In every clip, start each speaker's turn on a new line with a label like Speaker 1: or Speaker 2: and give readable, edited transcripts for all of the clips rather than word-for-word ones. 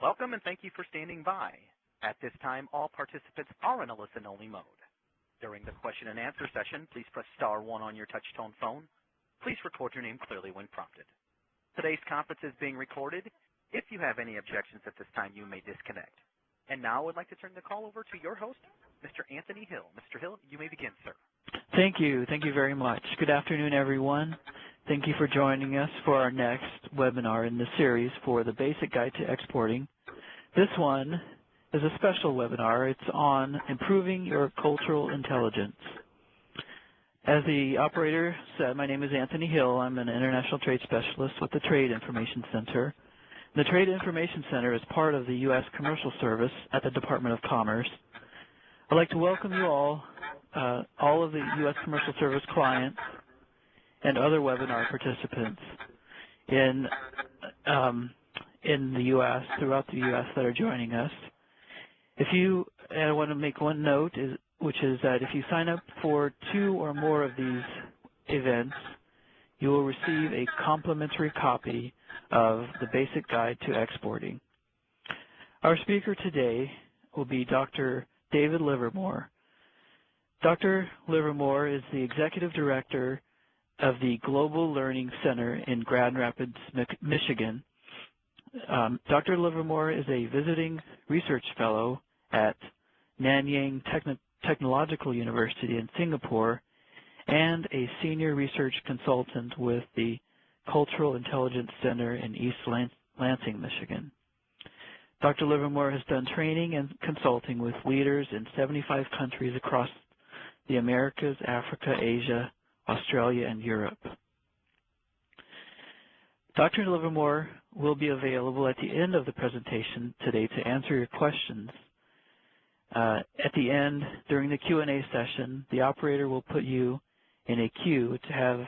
Speaker 1: Welcome and thank you for standing by. At this time, all participants are in a listen-only mode. During the question and answer session, please press star 1 on your touch-tone phone. Please record your name clearly when prompted. Today's conference is being recorded. If you have any objections at this time, you may disconnect. And now I would like to turn the call over to your host, Mr. Anthony Hill. Mr. Hill, you may begin, sir.
Speaker 2: Thank you. Thank you very much. Good afternoon, everyone. Thank you for joining us for our next webinar in the series for the Basic Guide to Exporting. This one is a special webinar. It's on improving your cultural intelligence. As the operator said, my name is Anthony Hill. I'm an international trade specialist with the Trade Information Center. The Trade Information Center is part of the U.S. Commercial Service at the Department of Commerce. I'd like to welcome you all of the U.S. Commercial Service clients and other webinar participants in the U.S., throughout the U.S. that are joining us. I want to make one note, which is that if you sign up for 2 or more of these events, you will receive a complimentary copy of the Basic Guide to Exporting. Our speaker today will be Dr. David Livermore. Dr. Livermore is the Executive Director of the Global Learning Center in Grand Rapids, Michigan. Dr. Livermore is a visiting research fellow at Nanyang Technological University in Singapore and a senior research consultant with the Cultural Intelligence Center in East Lansing, Michigan. Dr. Livermore has done training and consulting with leaders in 75 countries across the Americas, Africa, Asia, Australia, and Europe. Dr. Livermore will be available at the end of the presentation today to answer your questions. At the end, during the Q&A session, the operator will put you in a queue to have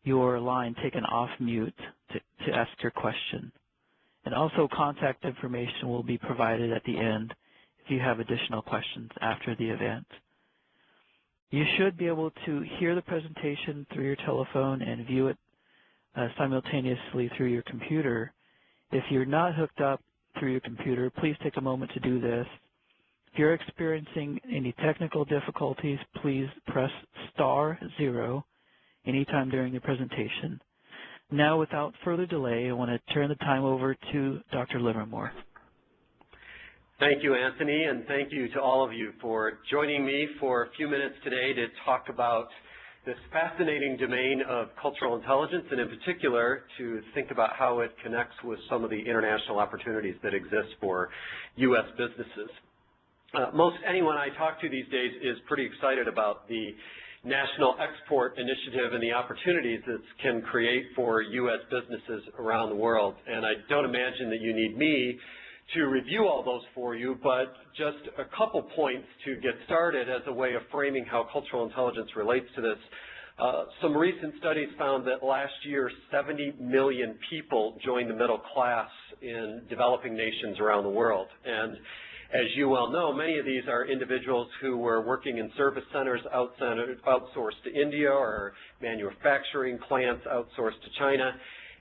Speaker 2: your line taken off mute to ask your question. And also contact information will be provided at the end if you have additional questions after the event. You should be able to hear the presentation through your telephone and view it simultaneously through your computer. If you're not hooked up through your computer, please take a moment to do this. If you're experiencing any technical difficulties, please press star 0 anytime during the presentation. Now, without further delay, I want to turn the time over to Dr. Livermore.
Speaker 3: Thank you, Anthony, and thank you to all of you for joining me for a few minutes today to talk about this fascinating domain of cultural intelligence, and in particular to think about how it connects with some of the international opportunities that exist for U.S. businesses. Most anyone I talk to these days is pretty excited about the National Export Initiative and the opportunities it can create for U.S. businesses around the world. And I don't imagine that you need me to review all those for you, but just a couple points to get started as a way of framing how cultural intelligence relates to this. Some recent studies found that last year 70 million people joined the middle class in developing nations around the world. And as you well know, many of these are individuals who were working in service centers outsourced to India, or manufacturing plants outsourced to China.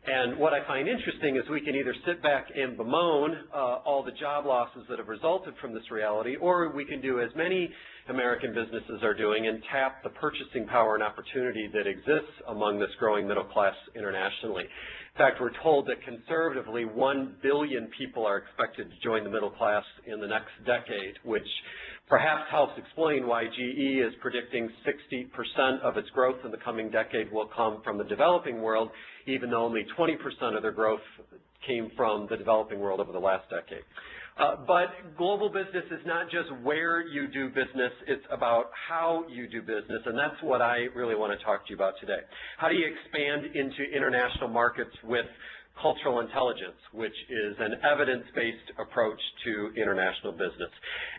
Speaker 3: And what I find interesting is we can either sit back and bemoan all the job losses that have resulted from this reality, or we can do as many American businesses are doing and tap the purchasing power and opportunity that exists among this growing middle class internationally. In fact, we're told that conservatively 1 billion people are expected to join the middle class in the next decade, which perhaps helps explain why GE is predicting 60% of its growth in the coming decade will come from the developing world, even though only 20% of their growth came from the developing world over the last decade. But global business is not just where you do business, it's about how you do business, and that's what I really want to talk to you about today. How do you expand into international markets with cultural intelligence, which is an evidence-based approach to international business?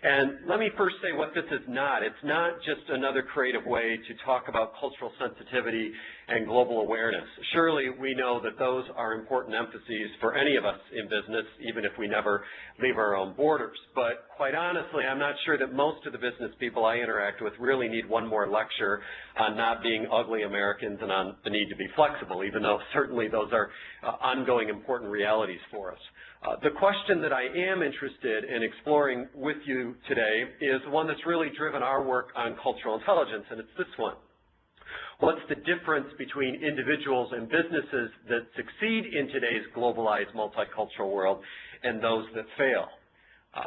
Speaker 3: And let me first say what this is not. It's not just another creative way to talk about cultural sensitivity and global awareness. Surely we know that those are important emphases for any of us in business, even if we never leave our own borders. But quite honestly, I'm not sure that most of the business people I interact with really need one more lecture on not being ugly Americans and on the need to be flexible, even though certainly those are ongoing ongoing important realities for us. The question that I am interested in exploring with you today is one that's really driven our work on cultural intelligence, and it's this one. What's the difference between individuals and businesses that succeed in today's globalized multicultural world and those that fail?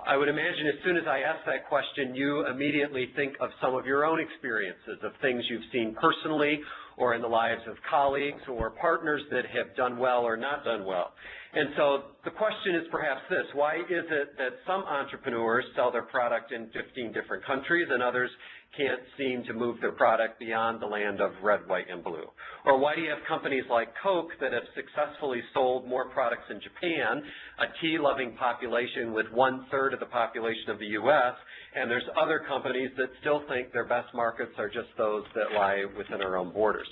Speaker 3: I would imagine as soon as I ask that question, you immediately think of some of your own experiences, of things you've seen personally or in the lives of colleagues or partners that have done well or not done well. And so the question is perhaps this: why is it that some entrepreneurs sell their product in 15 different countries and others can't seem to move their product beyond the land of red, white, and blue? Or why do you have companies like Coke that have successfully sold more products in Japan, a tea-loving population with 1/3 of the population of the U.S., and there's other companies that still think their best markets are just those that lie within our own borders?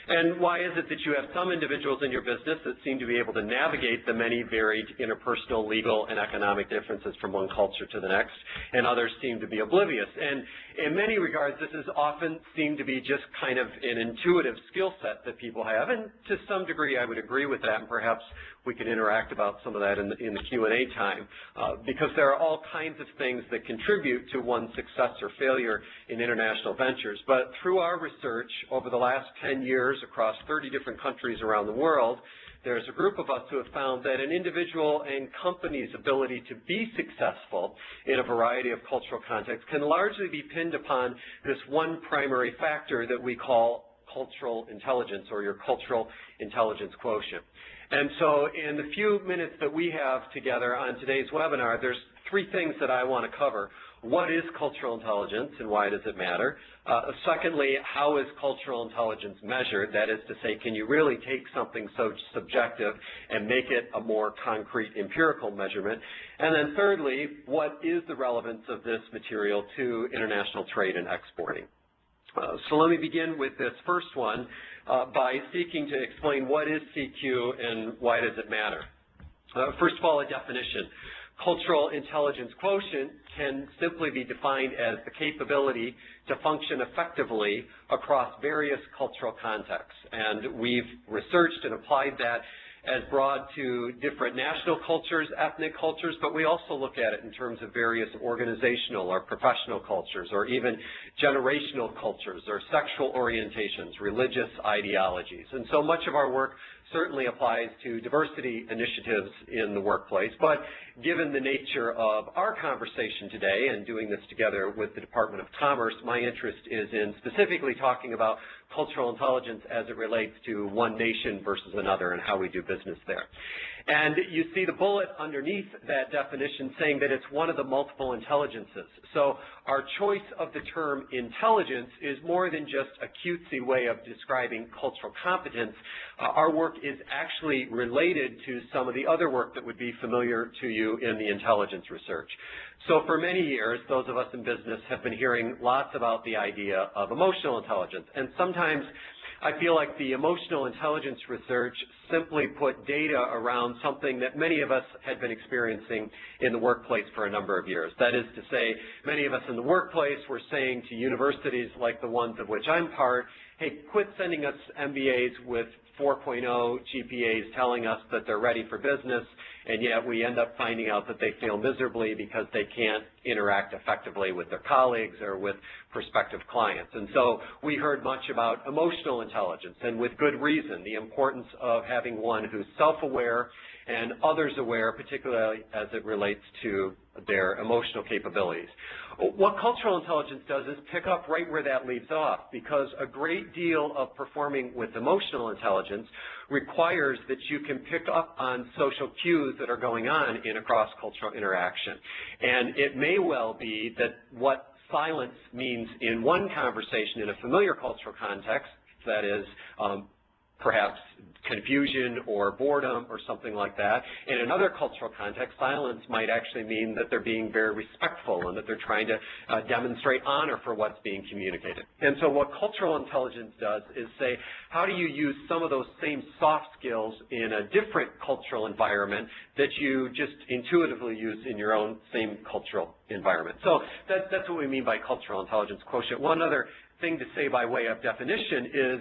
Speaker 3: And why is it that you have some individuals in your business that seem to be able to navigate the many varied interpersonal, legal, and economic differences from one culture to the next, and others seem to be oblivious? And in many regards, this is often seen to be just kind of an intuitive skill set that people have, and to some degree I would agree with that, and perhaps we can interact about some of that in the Q&A time, because there are all kinds of things that contribute to one's success or failure in international ventures. But through our research over the last 10 years across 30 different countries around the world, there's a group of us who have found that an individual and company's ability to be successful in a variety of cultural contexts can largely be pinned upon this one primary factor that we call cultural intelligence, or your cultural intelligence quotient. And so in the few minutes that we have together on today's webinar, there's three things that I want to cover. What is cultural intelligence and why does it matter? Secondly, how is cultural intelligence measured? That is to say, can you really take something so subjective and make it a more concrete empirical measurement? And then thirdly, what is the relevance of this material to international trade and exporting? So let me begin with this first one by seeking to explain what is CQ and why does it matter. First of all, a definition. Cultural intelligence quotient can simply be defined as the capability to function effectively across various cultural contexts. And we've researched and applied that as broad to different national cultures, ethnic cultures, but we also look at it in terms of various organizational or professional cultures, or even generational cultures, or sexual orientations, religious ideologies. And so much of our work certainly applies to diversity initiatives in the workplace, but given the nature of our conversation today and doing this together with the Department of Commerce, my interest is in specifically talking about cultural intelligence as it relates to one nation versus another and how we do business there. And you see the bullet underneath that definition saying that it's one of the multiple intelligences. So our choice of the term intelligence is more than just a cutesy way of describing cultural competence. Our work is actually related to some of the other work that would be familiar to you in the intelligence research. So for many years, those of us in business have been hearing lots about the idea of emotional intelligence. And sometimes I feel like the emotional intelligence research simply put data around something that many of us had been experiencing in the workplace for a number of years. That is to say, many of us in the workplace were saying to universities like the ones of which I'm part, hey, quit sending us MBAs with 4.0 GPAs telling us that they're ready for business, and yet we end up finding out that they fail miserably because they can't interact effectively with their colleagues or with prospective clients. And so we heard much about emotional intelligence, and with good reason, the importance of having one who's self-aware and others aware, particularly as it relates to their emotional capabilities. What cultural intelligence does is pick up right where that leaves off, because a great deal of performing with emotional intelligence requires that you can pick up on social cues that are going on in a cross-cultural interaction. And it may well be that what silence means in one conversation in a familiar cultural context, that is perhaps confusion or boredom or something like that. In another cultural context, silence might actually mean that they're being very respectful and that they're trying to demonstrate honor for what's being communicated. And so what cultural intelligence does is say, how do you use some of those same soft skills in a different cultural environment that you just intuitively use in your own same cultural environment? So that's what we mean by cultural intelligence quotient. One other thing to say by way of definition is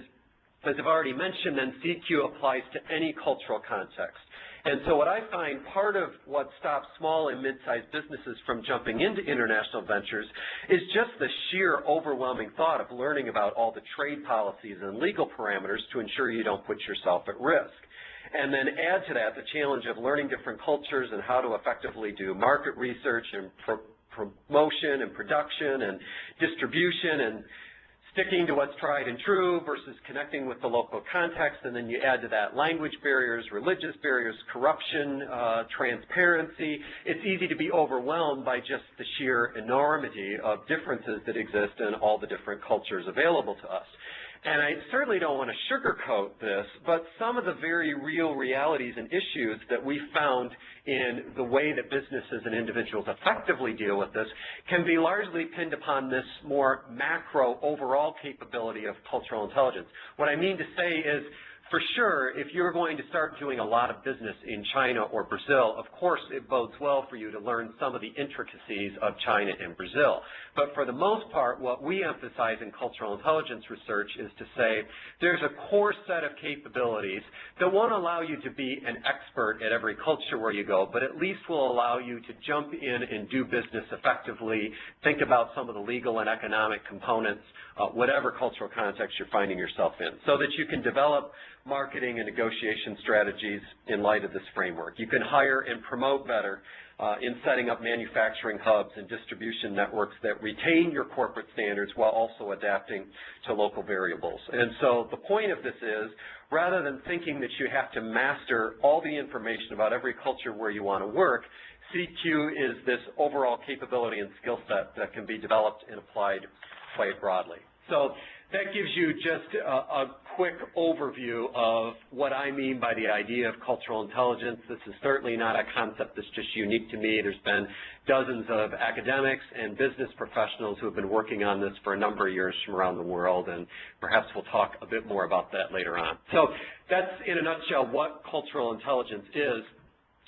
Speaker 3: As I've already mentioned, then CQ applies to any cultural context. And so what I find part of what stops small and mid-sized businesses from jumping into international ventures is just the sheer overwhelming thought of learning about all the trade policies and legal parameters to ensure you don't put yourself at risk. And then add to that the challenge of learning different cultures and how to effectively do market research and promotion and production and distribution and sticking to what's tried and true versus connecting with the local context, and then you add to that language barriers, religious barriers, corruption, transparency. It's easy to be overwhelmed by just the sheer enormity of differences that exist in all the different cultures available to us. And I certainly don't want to sugarcoat this, but some of the very real realities and issues that we found in the way that businesses and individuals effectively deal with this can be largely pinned upon this more macro overall capability of cultural intelligence. What I mean to say is, for sure, if you're going to start doing a lot of business in China or Brazil, of course it bodes well for you to learn some of the intricacies of China and Brazil. But for the most part, what we emphasize in cultural intelligence research is to say there's a core set of capabilities that won't allow you to be an expert at every culture where you go, but at least will allow you to jump in and do business effectively, think about some of the legal and economic components, whatever cultural context you're finding yourself in, so that you can develop marketing and negotiation strategies in light of this framework. You can hire and promote better in setting up manufacturing hubs and distribution networks that retain your corporate standards while also adapting to local variables. And so the point of this is, rather than thinking that you have to master all the information about every culture where you want to work, CQ is this overall capability and skill set that can be developed and applied quite broadly. So that gives you just a quick overview of what I mean by the idea of cultural intelligence. This is certainly not a concept that's just unique to me. There's been dozens of academics and business professionals who have been working on this for a number of years from around the world, and perhaps we'll talk a bit more about that later on. So that's, in a nutshell, what cultural intelligence is.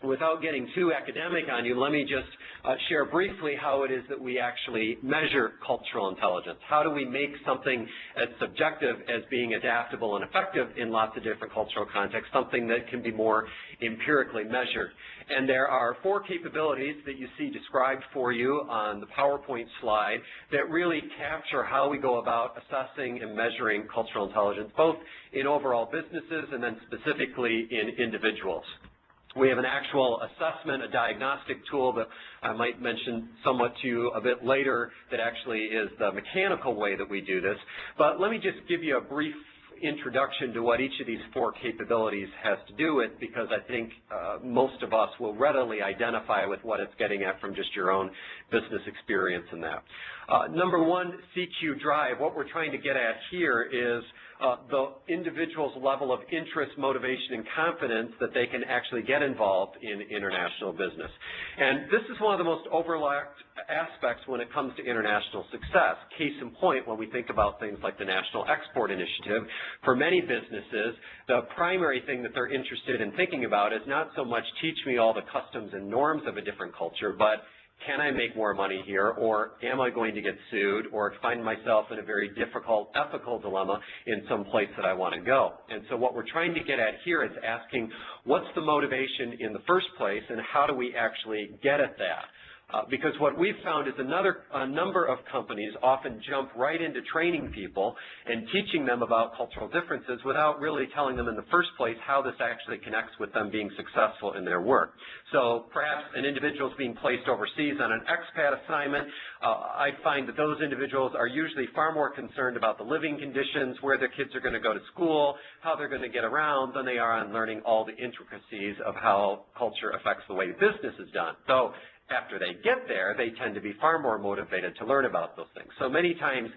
Speaker 3: Without getting too academic on you, let me just share briefly how it is that we actually measure cultural intelligence. How do we make something as subjective as being adaptable and effective in lots of different cultural contexts, something that can be more empirically measured? And there are 4 capabilities that you see described for you on the PowerPoint slide that really capture how we go about assessing and measuring cultural intelligence, both in overall businesses and then specifically in individuals. We have an actual assessment, a diagnostic tool that I might mention somewhat to you a bit later that actually is the mechanical way that we do this. But let me just give you a brief introduction to what each of these 4 capabilities has to do with, because I think most of us will readily identify with what it's getting at from just your own business experience in that. Number 1, CQ Drive. What we're trying to get at here is the individual's level of interest, motivation, and confidence that they can actually get involved in international business. And this is one of the most overlapped aspects when it comes to international success. Case in point, when we think about things like the National Export Initiative, for many businesses, the primary thing that they're interested in thinking about is not so much teach me all the customs and norms of a different culture, but can I make more money here, or am I going to get sued, or find myself in a very difficult ethical dilemma in some place that I want to go? And so what we're trying to get at here is asking, what's the motivation in the first place, and how do we actually get at that? Because what we've found is a number of companies often jump right into training people and teaching them about cultural differences without really telling them in the first place how this actually connects with them being successful in their work. So perhaps an individual is being placed overseas on an expat assignment. I find that those individuals are usually far more concerned about the living conditions, where their kids are going to go to school, how they're going to get around, than they are on learning all the intricacies of how culture affects the way business is done. So after they get there, they tend to be far more motivated to learn about those things. So many times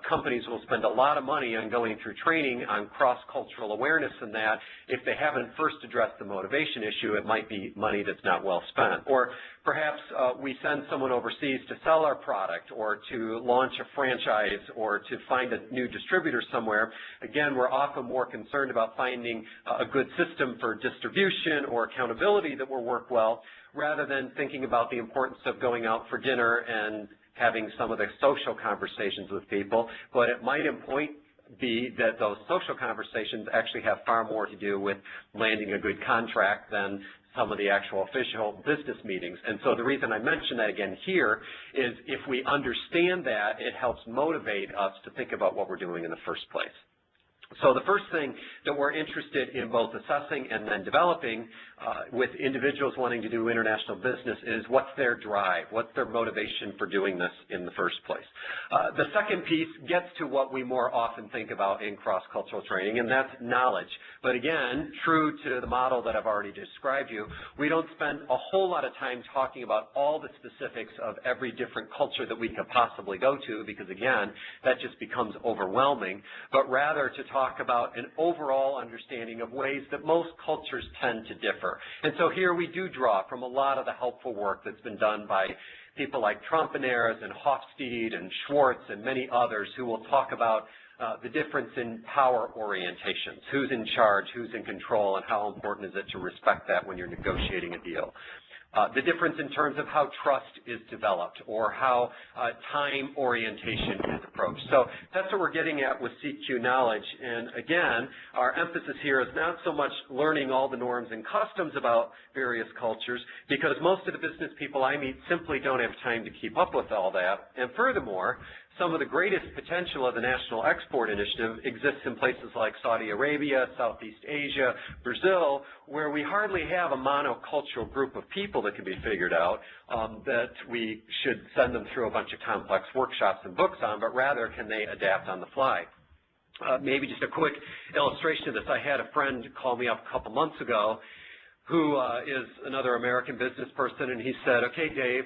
Speaker 3: companies will spend a lot of money on going through training on cross-cultural awareness and that. If they haven't first addressed the motivation issue, it might be money that's not well spent. Or perhaps we send someone overseas to sell our product, or to launch a franchise, or to find a new distributor somewhere. Again, we're often more concerned about finding a good system for distribution or accountability that will work well, rather than thinking about the importance of going out for dinner and having some of the social conversations with people. But it might be that those social conversations actually have far more to do with landing a good contract than some of the actual official business meetings. And so the reason I mention that again here is if we understand that, it helps motivate us to think about what we're doing in the first place. So the first thing that we're interested in both assessing and then developing with individuals wanting to do international business is what's their drive, what's their motivation for doing this in the first place. The second piece gets to what we more often think about in cross-cultural training, and that's knowledge. But again, true to the model that I've already described you, we don't spend a whole lot of time talking about all the specifics of every different culture that we could possibly go to, because again, that just becomes overwhelming, but rather to talk about an overall understanding of ways that most cultures tend to differ. And so here we do draw from a lot of the helpful work that's been done by people like Trompenares and Hofstede and Schwartz and many others who will talk about the difference in power orientations, who's in charge, who's in control, and how important is it to respect that when you're negotiating a deal. The difference in terms of how trust is developed or how time orientation is approached. So that's what we're getting at with CQ knowledge. And again, our emphasis here is not so much learning all the norms and customs about various cultures, because most of the business people I meet simply don't have time to keep up with all that. And furthermore, some of the greatest potential of the National Export Initiative exists in places like Saudi Arabia, Southeast Asia, Brazil, where we hardly have a monocultural group of people that can be figured out that we should send them through a bunch of complex workshops and books on, but rather can they adapt on the fly. Maybe just a quick illustration of this. I had a friend call me up a couple months ago who is another American business person, and he said, okay, Dave,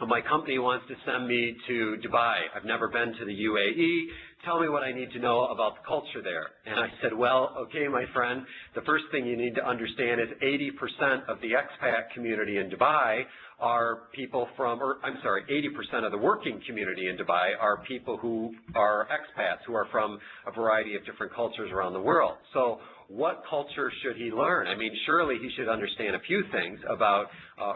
Speaker 3: my company wants to send me to Dubai. I've never been to the UAE. Tell me what I need to know about the culture there. And I said, well, okay, my friend, the first thing you need to understand is 80% of the expat community in Dubai are people from, or I'm sorry, 80% of the working community in Dubai are people who are expats, who are from a variety of different cultures around the world. So what culture should he learn? I mean, surely he should understand a few things about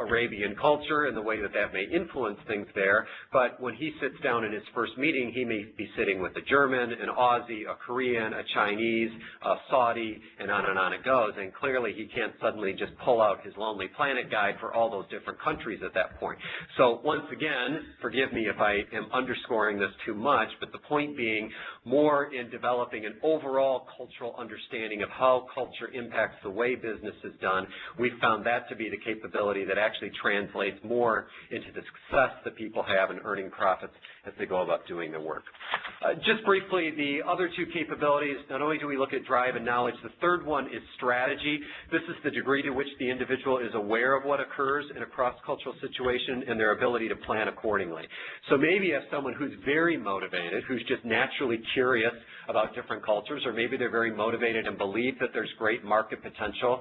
Speaker 3: Arabian culture and the way that that may influence things there. But when he sits down in his first meeting, he may be sitting with a German, an Aussie, a Korean, a Chinese, a Saudi, and on it goes. And clearly he can't suddenly just pull out his Lonely Planet guide for all those different countries at that point. So once again, forgive me if I am underscoring this too much, but the point being more in developing an overall cultural understanding of how culture impacts the way business is done. We found that to be the capability that actually translates more into the success that people have in earning profits as they go about doing their work. Just briefly, the other two capabilities, not only do we look at drive and knowledge, the third one is strategy. This is the degree to which the individual is aware of what occurs in a cross-cultural situation and their ability to plan accordingly. So maybe you have someone who's very motivated, who's just naturally curious about different cultures, or maybe they're very motivated and believe that there's great market potential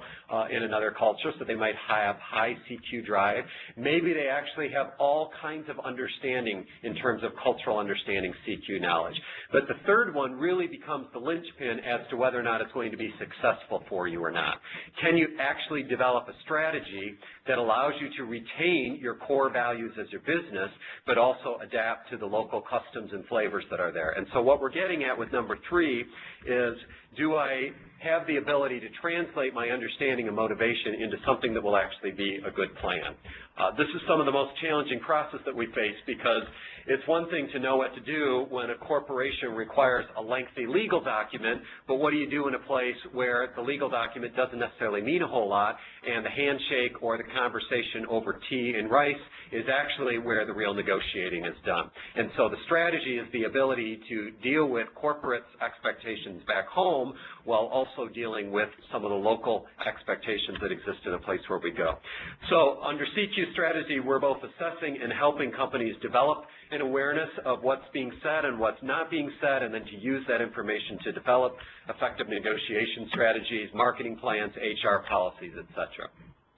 Speaker 3: in another culture, so they might have high CQ drive. Maybe they actually have all kinds of understanding in terms of cultural understanding, CQ knowledge. But the third one really becomes the linchpin as to whether or not it's going to be successful for you or not. Can you actually develop a strategy that allows you to retain your core values as your business, but also adapt to the local customs and flavors that are there? And so what we're getting at with number 3 is, do I have the ability to translate my understanding and motivation into something that will actually be a good plan? This is some of the most challenging process that we face, because it's one thing to know what to do when a corporation requires a lengthy legal document, but what do you do in a place where the legal document doesn't necessarily mean a whole lot, and the handshake or the conversation over tea and rice is actually where the real negotiating is done. And so the strategy is the ability to deal with corporate expectations back home while also dealing with some of the local expectations that exist in a place where we go. So under CQ strategy, we're both assessing and helping companies develop an awareness of what's being said and what's not being said, and then to use that information to develop effective negotiation strategies, marketing plans, HR policies, etc.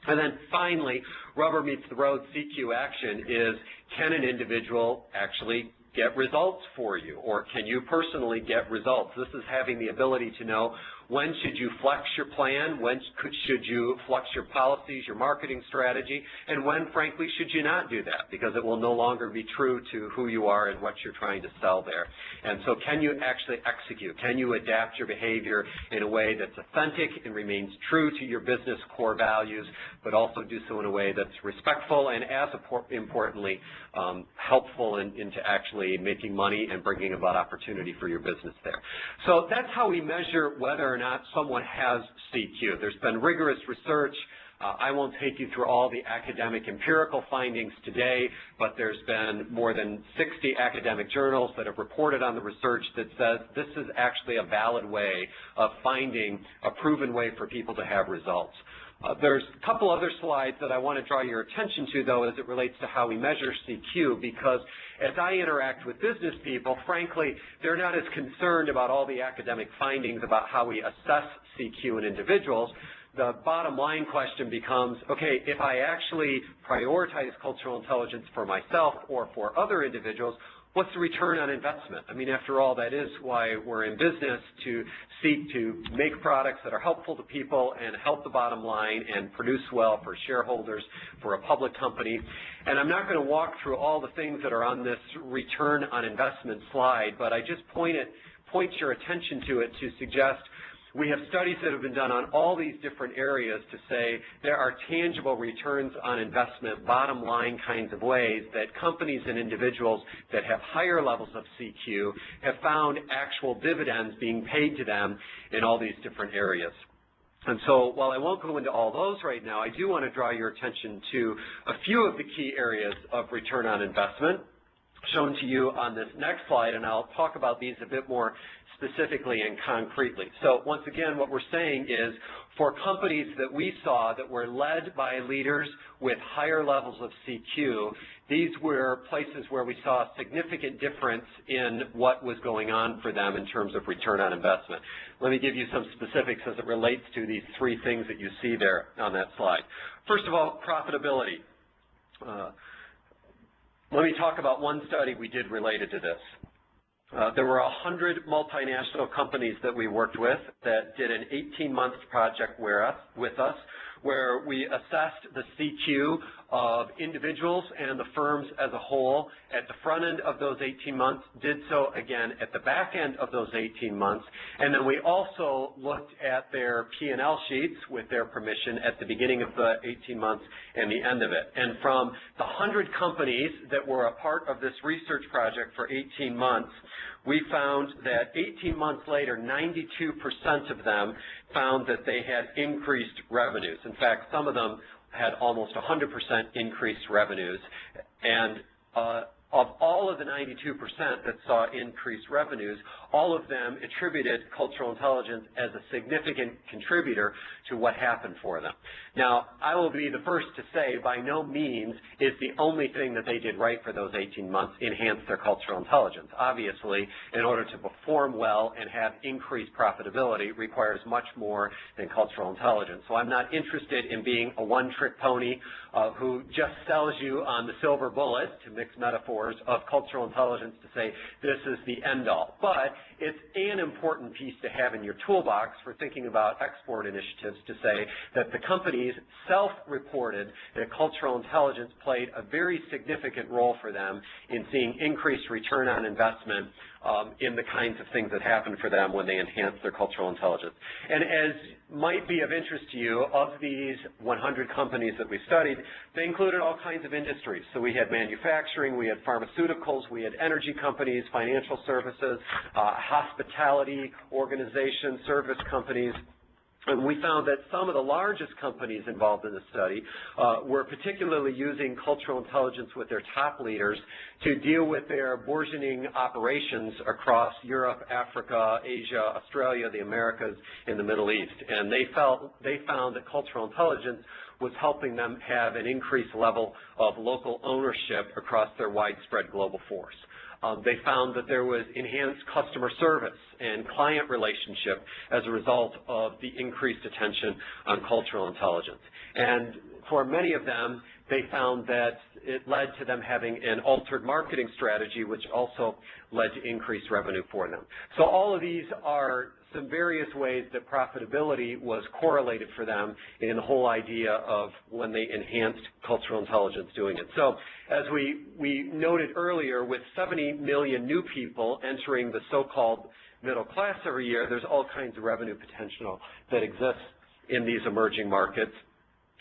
Speaker 3: And then finally, rubber meets the road CQ action is, can an individual actually get results for you, or can you personally get results? This is having the ability to know when should you flex your plan, when should you flex your policies, your marketing strategy, and when, frankly, should you not do that, because it will no longer be true to who you are and what you're trying to sell there. And so can you actually execute? Can you adapt your behavior in a way that's authentic and remains true to your business core values, but also do so in a way that's respectful and, as importantly, helpful into actually making money and bringing about opportunity for your business there. So that's how we measure whether or not someone has CQ. There's been rigorous research. I won't take you through all the academic empirical findings today, but there's been more than 60 academic journals that have reported on the research that says this is actually a valid way of finding a proven way for people to have results. There's a couple other slides that I want to draw your attention to, though, as it relates to how we measure CQ, because as I interact with business people, frankly, they're not as concerned about all the academic findings about how we assess CQ in individuals. The bottom line question becomes, okay, if I actually prioritize cultural intelligence for myself or for other individuals, what's the return on investment? I mean, after all, that is why we're in business, to seek to make products that are helpful to people and help the bottom line and produce well for shareholders, for a public company. And I'm not going to walk through all the things that are on this return on investment slide, but I just point your attention to it to suggest we have studies that have been done on all these different areas to say there are tangible returns on investment, bottom line kinds of ways that companies and individuals that have higher levels of CQ have found actual dividends being paid to them in all these different areas. And so while I won't go into all those right now, I do want to draw your attention to a few of the key areas of return on investment shown to you on this next slide, and I'll talk about these a bit more specifically and concretely. So once again, what we're saying is for companies that we saw that were led by leaders with higher levels of CQ, these were places where we saw a significant difference in what was going on for them in terms of return on investment. Let me give you some specifics as it relates to these three things that you see there on that slide. First of all, profitability. Let me talk about one study we did related to this. There were 100 multinational companies that we worked with that did an 18-month project with us where we assessed the CQ of individuals and the firms as a whole at the front end of those 18 months, did so again at the back end of those 18 months, and then we also looked at their P&L sheets with their permission at the beginning of the 18 months and the end of it. And from the 100 companies that were a part of this research project for 18 months, we found that 18 months later, 92% of them found that they had increased revenues. In fact, some of them had almost 100% increased revenues. And of all of the 92% that saw increased revenues, all of them attributed cultural intelligence as a significant contributor to what happened for them. Now, I will be the first to say by no means is the only thing that they did right for those 18 months enhance their cultural intelligence. Obviously, in order to perform well and have increased profitability requires much more than cultural intelligence. So I'm not interested in being a one-trick pony who just sells you on the silver bullet, to mix metaphors, of cultural intelligence to say this is the end-all. But it's an important piece to have in your toolbox for thinking about export initiatives, to say that the companies self-reported that cultural intelligence played a very significant role for them in seeing increased return on investment in the kinds of things that happen for them when they enhance their cultural intelligence. And as might be of interest to you, of these 100 companies that we studied, they included all kinds of industries. So we had manufacturing, we had pharmaceuticals, we had energy companies, financial services, hospitality organizations, service companies. And we found that some of the largest companies involved in the study were particularly using cultural intelligence with their top leaders to deal with their burgeoning operations across Europe, Africa, Asia, Australia, the Americas, and the Middle East. And they found that cultural intelligence was helping them have an increased level of local ownership across their widespread global force. They found that there was enhanced customer service and client relationship as a result of the increased attention on cultural intelligence. And for many of them, they found that it led to them having an altered marketing strategy, which also led to increased revenue for them. So all of these are some various ways that profitability was correlated for them in the whole idea of when they enhanced cultural intelligence doing it. So as we noted earlier, with 70 million new people entering the so-called middle class every year, there's all kinds of revenue potential that exists in these emerging markets.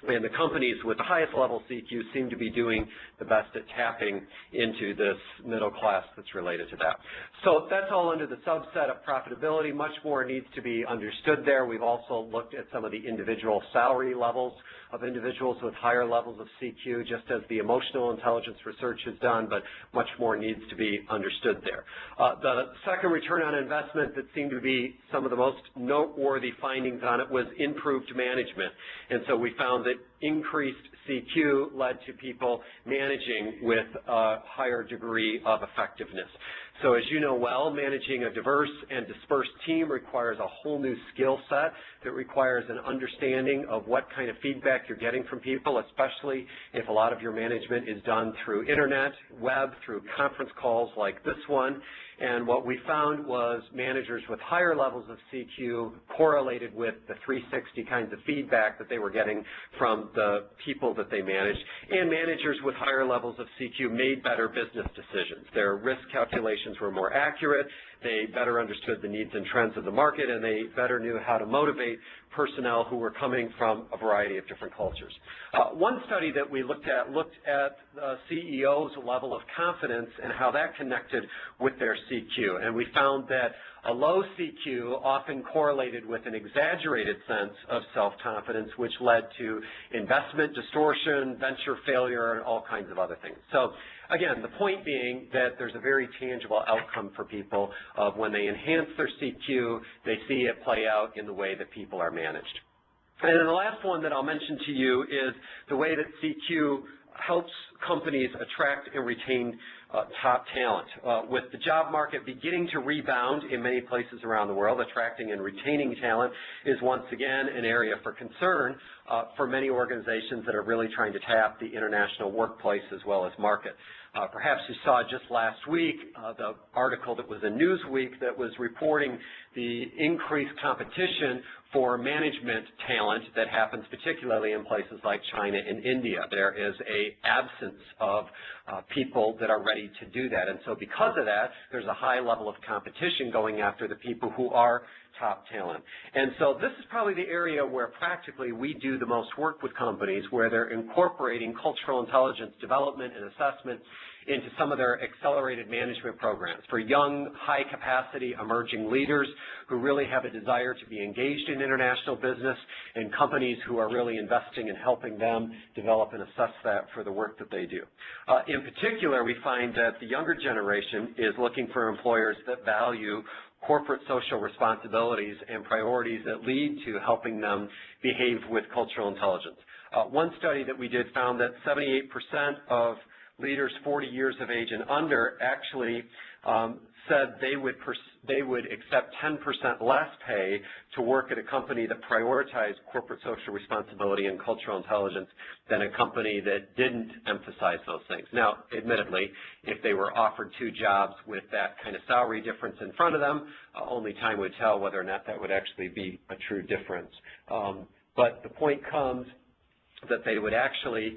Speaker 3: And the companies with the highest level CQ seem to be doing the best at tapping into this middle class that's related to that. So that's all under the subset of profitability. Much more needs to be understood there. We've also looked at some of the individual salary levels of individuals with higher levels of CQ, just as the emotional intelligence research is done, but much more needs to be understood there. The second return on investment that seemed to be some of the most noteworthy findings on it was improved management. And so we found that increased CQ led to people managing with a higher degree of effectiveness. So as you know well, managing a diverse and dispersed team requires a whole new skill set that requires an understanding of what kind of feedback you're getting from people, especially if a lot of your management is done through internet, web, through conference calls like this one. And what we found was managers with higher levels of CQ correlated with the 360 kinds of feedback that they were getting from the people that they managed. And managers with higher levels of CQ made better business decisions. Their risk calculations were more accurate. They better understood the needs and trends of the market, and they better knew how to motivate personnel who were coming from a variety of different cultures. One study that we looked at the CEO's level of confidence and how that connected with their CQ. And we found that a low CQ often correlated with an exaggerated sense of self-confidence, which led to investment distortion, venture failure, and all kinds of other things. So again, the point being that there's a very tangible outcome for people of when they enhance their CQ, they see it play out in the way that people are managed. And then the last one that I'll mention to you is the way that CQ helps companies attract and retain top talent. With the job market beginning to rebound in many places around the world, attracting and retaining talent is once again an area for concern for many organizations that are really trying to tap the international workplace as well as market. Perhaps you saw just last week the article that was in Newsweek that was reporting the increased competition for management talent that happens particularly in places like China and India. There is an absence of people that are ready to do that. And so because of that, there's a high level of competition going after the people who are top talent. And so this is probably the area where practically we do the most work with companies, where they're incorporating cultural intelligence development and assessment into some of their accelerated management programs for young, high-capacity emerging leaders who really have a desire to be engaged in international business, and companies who are really investing in helping them develop and assess that for the work that they do. In particular, we find that the younger generation is looking for employers that value corporate social responsibilities and priorities that lead to helping them behave with cultural intelligence. One study that we did found that 78% of leaders 40 years of age and under actually said they would accept 10% less pay to work at a company that prioritized corporate social responsibility and cultural intelligence than a company that didn't emphasize those things. Now, admittedly, if they were offered two jobs with that kind of salary difference in front of them, only time would tell whether or not that would actually be a true difference. But the point comes that they would actually,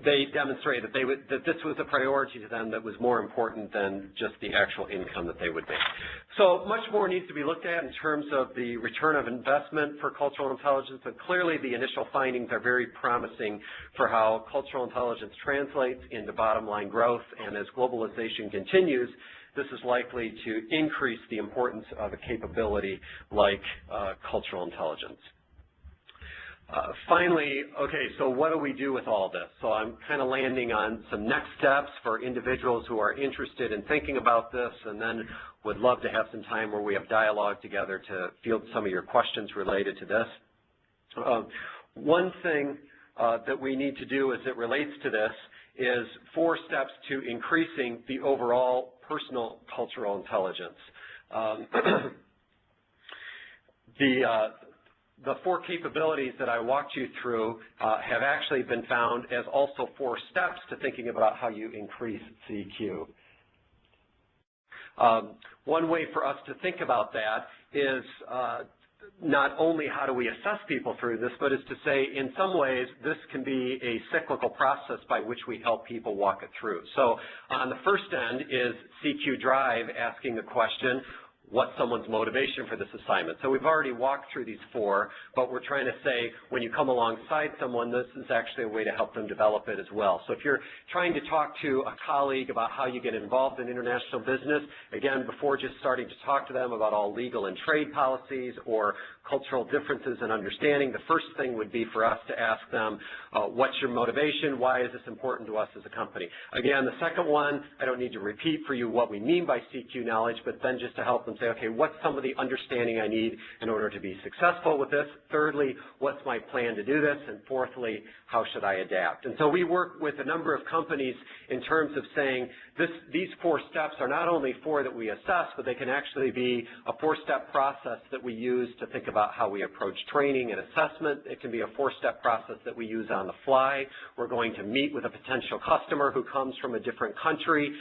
Speaker 3: they demonstrated that this was a priority to them that was more important than just the actual income that they would make. So much more needs to be looked at in terms of the return of investment for cultural intelligence, but clearly the initial findings are very promising for how cultural intelligence translates into bottom line growth, and as globalization continues, this is likely to increase the importance of a capability like cultural intelligence. Finally, okay, so what do we do with all this? So I'm kind of landing on some next steps for individuals who are interested in thinking about this, and then would love to have some time where we have dialogue together to field some of your questions related to this. One thing that we need to do as it relates to this is 4 steps to increasing the overall personal cultural intelligence. the 4 capabilities that I walked you through have actually been found as also 4 steps to thinking about how you increase CQ. One way for us to think about that is not only how do we assess people through this, but is to say in some ways this can be a cyclical process by which we help people walk it through. So on the first end is CQ Drive asking the question, what's someone's motivation for this assignment? So we've already walked through these 4, but we're trying to say when you come alongside someone, this is actually a way to help them develop it as well. So if you're trying to talk to a colleague about how you get involved in international business, again, before just starting to talk to them about all legal and trade policies or cultural differences and understanding, the first thing would be for us to ask them, what's your motivation? Why is this important to us as a company? Again, the second one, I don't need to repeat for you what we mean by CQ knowledge, but then just to help them say, okay, what's some of the understanding I need in order to be successful with this? Thirdly, what's my plan to do this? And fourthly, how should I adapt? And so we work with a number of companies in terms of saying these 4 steps are not only 4 that we assess, but they can actually be a 4-step process that we use to think about how we approach training and assessment. It can be a 4-step process that we use on the fly. We're going to meet with a potential customer who comes from a different country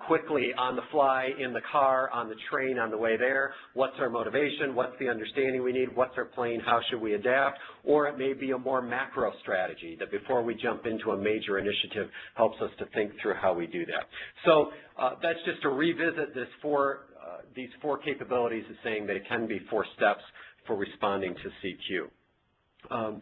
Speaker 3: quickly on the fly, in the car, on the train, on the way there. What's our motivation? What's the understanding we need? What's our plan? How should we adapt? Or it may be a more macro strategy that before we jump into a major initiative helps us to think through how we do that. So that's just to revisit these 4 capabilities as saying that it can be 4 steps for responding to CQ.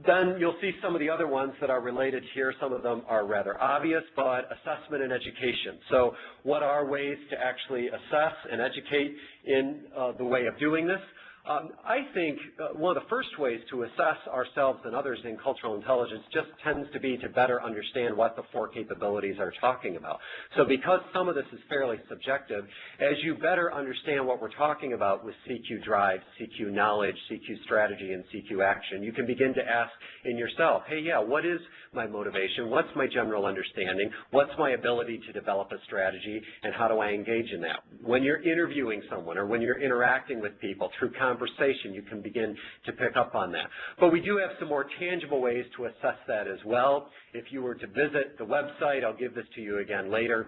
Speaker 3: Then you'll see some of the other ones that are related here. Some of them are rather obvious, but assessment and education. So what are ways to actually assess and educate in the way of doing this? I think one of the first ways to assess ourselves and others in cultural intelligence just tends to be to better understand what the 4 capabilities are talking about. So because some of this is fairly subjective, as you better understand what we're talking about with CQ Drive, CQ Knowledge, CQ Strategy, and CQ Action, you can begin to ask in yourself, hey, yeah, what is my motivation? What's my general understanding? What's my ability to develop a strategy? And how do I engage in that? When you're interviewing someone or when you're interacting with people through conversation, you can begin to pick up on that. But we do have some more tangible ways to assess that as well. If you were to visit the website, I'll give this to you again later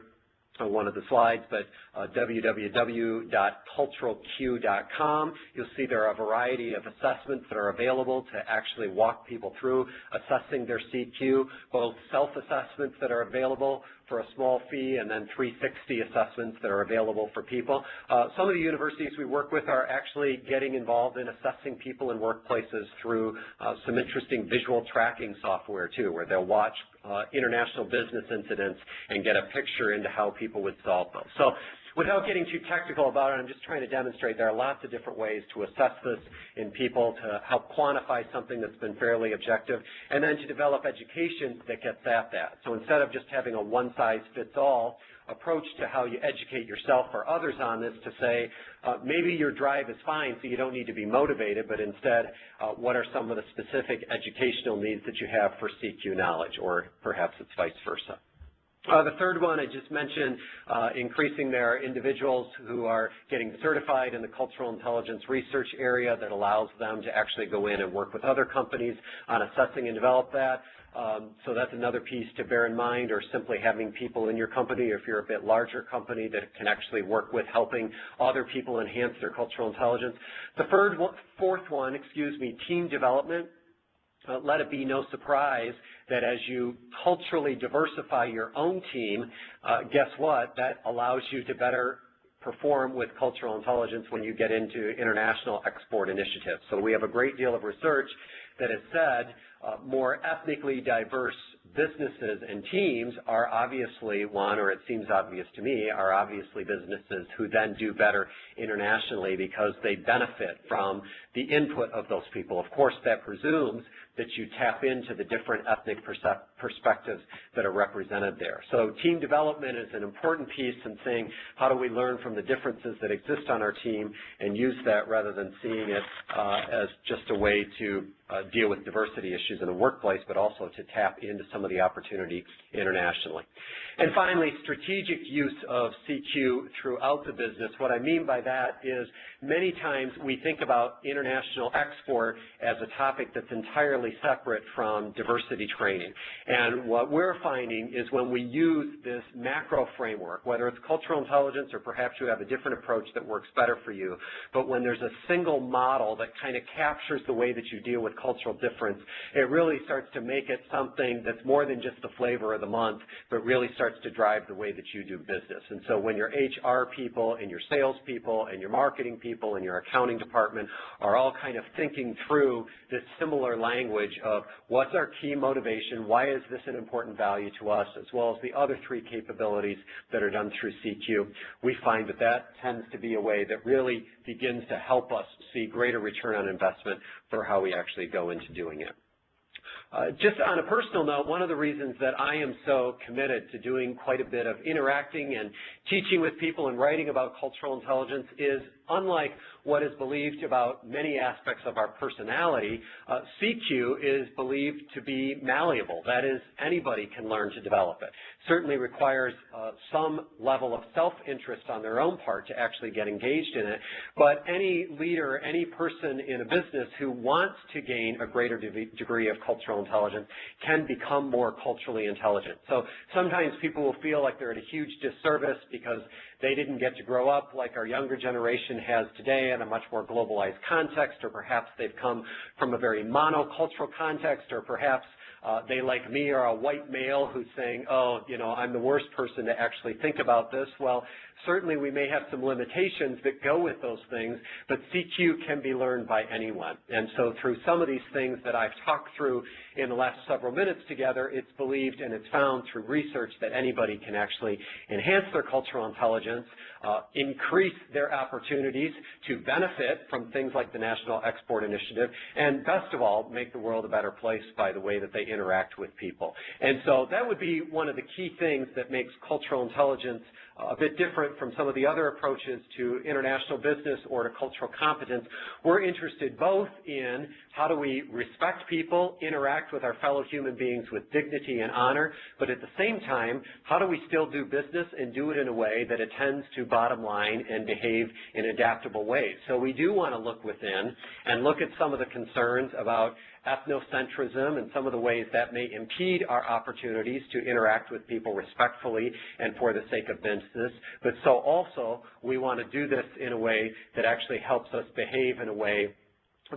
Speaker 3: on one of the slides, but www.culturalq.com. You'll see there are a variety of assessments that are available to actually walk people through assessing their CQ, both self-assessments that are available for a small fee and then 360 assessments that are available for people. Some of the universities we work with are actually getting involved in assessing people in workplaces through some interesting visual tracking software too, where they'll watch international business incidents and get a picture into how people would solve those. So without getting too technical about it, I'm just trying to demonstrate there are lots of different ways to assess this in people to help quantify something that's been fairly objective, and then to develop education that gets at that. So instead of just having a one-size-fits-all approach to how you educate yourself or others on this, to say maybe your drive is fine so you don't need to be motivated, but instead what are some of the specific educational needs that you have for CQ knowledge, or perhaps it's vice versa. The third one I just mentioned, increasing their individuals who are getting certified in the cultural intelligence research area that allows them to actually go in and work with other companies on assessing and develop that. So that's another piece to bear in mind, or simply having people in your company, if you're a bit larger company, that can actually work with helping other people enhance their cultural intelligence. The fourth one, team development. Let it be no surprise that as you culturally diversify your own team, guess what? That allows you to better perform with cultural intelligence when you get into international export initiatives. So we have a great deal of research that has said more ethnically diverse businesses and teams are obviously or it seems obvious to me, are obviously businesses who then do better internationally because they benefit from the input of those people. Of course, that presumes that you tap into the different ethnic perspectives that are represented there. So team development is an important piece in saying how do we learn from the differences that exist on our team and use that rather than seeing it as just a way to deal with diversity issues in the workplace, but also to tap into some of the opportunity internationally. And finally, strategic use of CQ throughout the business. What I mean by that is many times we think about international export as a topic that's entirely separate from diversity training. And what we're finding is when we use this macro framework, whether it's cultural intelligence or perhaps you have a different approach that works better for you, but when there's a single model that kind of captures the way that you deal with cultural difference, it really starts to make it something that's more than just the flavor of the month, but really starts to drive the way that you do business. And so when your HR people and your sales people and your marketing people and your accounting department are all kind of thinking through this similar language of what's our key motivation, why is this an important value to us, as well as the other three capabilities that are done through CQ, we find that that tends to be a way that really begins to help us see greater return on investment for how we actually go into doing it. Just on a personal note, one of the reasons that I am so committed to doing quite a bit of interacting and teaching with people and writing about cultural intelligence is, unlike what is believed about many aspects of our personality, CQ is believed to be malleable. That is, anybody can learn to develop it. Certainly requires some level of self-interest on their own part to actually get engaged in it, but any leader, any person in a business who wants to gain a greater degree of cultural intelligence can become more culturally intelligent. So sometimes people will feel like they're at a huge disservice because they didn't get to grow up like our younger generation has today in a much more globalized context, or perhaps they've come from a very monocultural context, or perhaps they, like me, are a white male who's saying, oh, you know, I'm the worst person to actually think about this. Well, certainly we may have some limitations that go with those things, but CQ can be learned by anyone. And so through some of these things that I've talked through in the last several minutes together, it's believed and it's found through research that anybody can actually enhance their cultural intelligence, increase their opportunities to benefit from things like the National Export Initiative, and best of all, make the world a better place by the way that they interact with people. And so that would be one of the key things that makes cultural intelligence a bit different from some of the other approaches to international business or to cultural competence. We're interested both in how do we respect people, interact with our fellow human beings with dignity and honor, but at the same time, how do we still do business and do it in a way that attends to bottom line and behave in adaptable ways? So we do want to look within and look at some of the concerns about ethnocentrism and some of the ways that may impede our opportunities to interact with people respectfully and for the sake of business. But so also we want to do this in a way that actually helps us behave in a way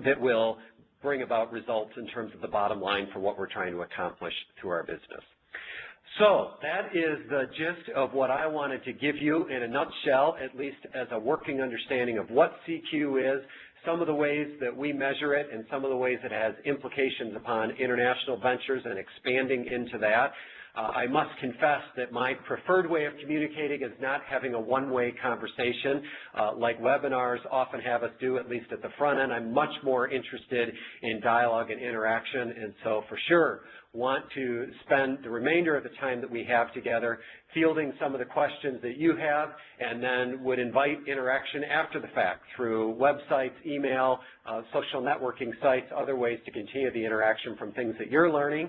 Speaker 3: that will bring about results in terms of the bottom line for what we're trying to accomplish through our business. So that is the gist of what I wanted to give you in a nutshell, at least as a working understanding of what CQ is, some of the ways that we measure it, and some of the ways it has implications upon international ventures and expanding into that. I must confess that my preferred way of communicating is not having a one-way conversation like webinars often have us do, at least at the front end. I'm much more interested in dialogue and interaction, and so for sure want to spend the remainder of the time that we have together fielding some of the questions that you have, and then would invite interaction after the fact through websites, email, social networking sites, other ways to continue the interaction from things that you're learning,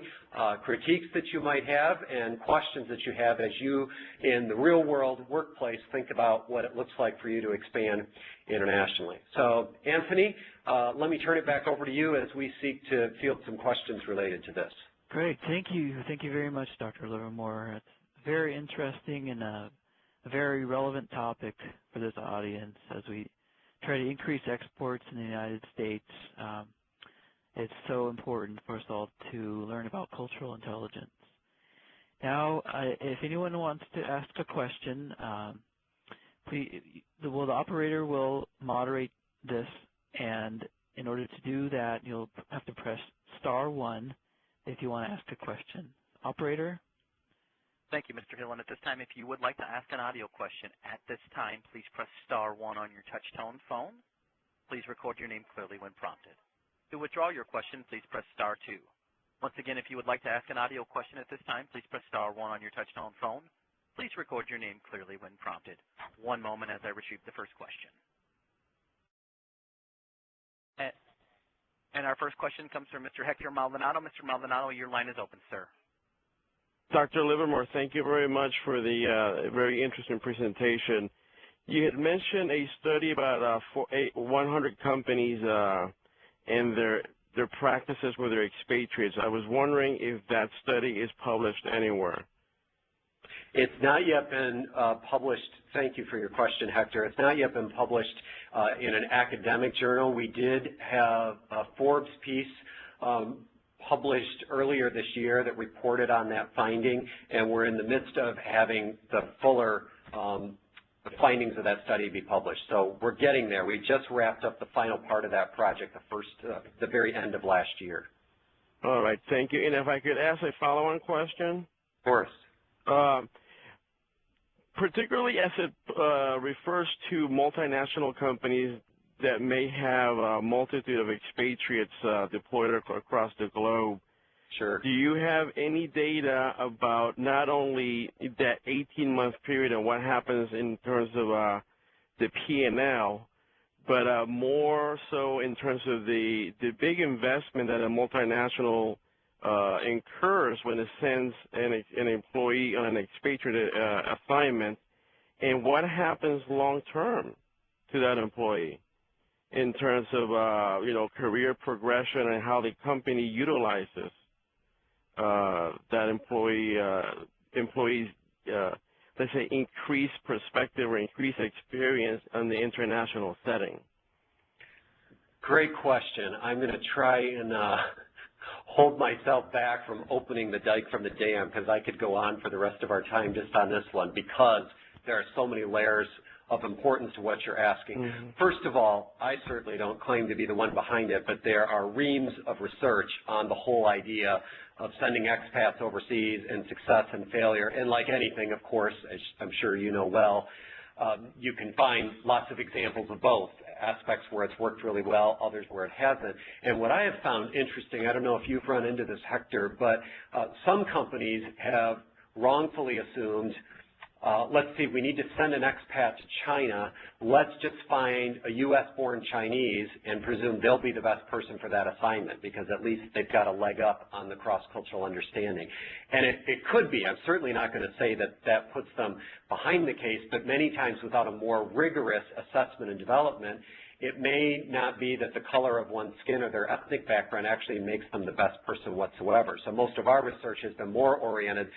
Speaker 3: critiques that you might have, and questions that you have as you, in the real world workplace, think about what it looks like for you to expand internationally. So, Anthony, let me turn it back over to you as we seek to field some questions related to this.
Speaker 2: Great. Thank you. Thank you very much, Dr. Livermore. It's very interesting and a very relevant topic for this audience as we try to increase exports in the United States. It's so important for us all to learn about cultural intelligence. Now, if anyone wants to ask a question, the operator will moderate this, and in order to do that, you'll have to press *1 if you want to ask a question. Operator?
Speaker 1: Thank you, Mr. Hill. And at this time, if you would like to ask an audio question at this time, please press *1 on your touch-tone phone. Please record your name clearly when prompted. To withdraw your question, please press star 2. Once again, if you would like to ask an audio question at this time, please press star 1 on your touch-tone phone. Please record your name clearly when prompted. One moment as I retrieve the first question. And our first question comes from Mr. Hector Maldonado. Mr. Maldonado, your line is open, sir.
Speaker 4: Dr. Livermore, thank you very much for the very interesting presentation. You had mentioned a study about 100 companies and their practices with their expatriates. I was wondering if that study is published anywhere.
Speaker 3: It's not yet been published. Thank you for your question, Hector. It's not yet been published in an academic journal. We did have a Forbes piece published earlier this year that reported on that finding, and we're in the midst of having the fuller findings of that study be published. So we're getting there. We just wrapped up the final part of that project, the very end of last year.
Speaker 4: All right, thank you. And if I could ask a follow-on question?
Speaker 3: Of course.
Speaker 4: Particularly as it refers to multinational companies that may have a multitude of expatriates deployed across the globe.
Speaker 3: Sure.
Speaker 4: Do you have any data about not only that 18-month period and what happens in terms of the P&L, but more so in terms of the big investment that a multinational incurs when it sends an employee on an expatriate assignment, and what happens long-term to that employee in terms of career progression and how the company utilizes that employee's let's say increased perspective or increased experience in the international setting?
Speaker 3: Great question. I'm going to try and hold myself back from opening the dike from the dam, because I could go on for the rest of our time just on this one, because there are so many layers of importance to what you're asking. Mm-hmm. First of all, I certainly don't claim to be the one behind it, but there are reams of research on the whole idea of sending expats overseas and success and failure. And like anything, of course, as I'm sure you know well, you can find lots of examples of both, aspects where it's worked really well, others where it hasn't. And what I have found interesting, I don't know if you've run into this, Hector, but some companies have wrongfully assumed, let's see, we need to send an expat to China, let's just find a U.S.-born Chinese and presume they'll be the best person for that assignment, because at least they've got a leg up on the cross-cultural understanding. And it could be. I'm certainly not going to say that that puts them behind the case, but many times without a more rigorous assessment and development, it may not be that the color of one's skin or their ethnic background actually makes them the best person whatsoever. So most of our research has been more oriented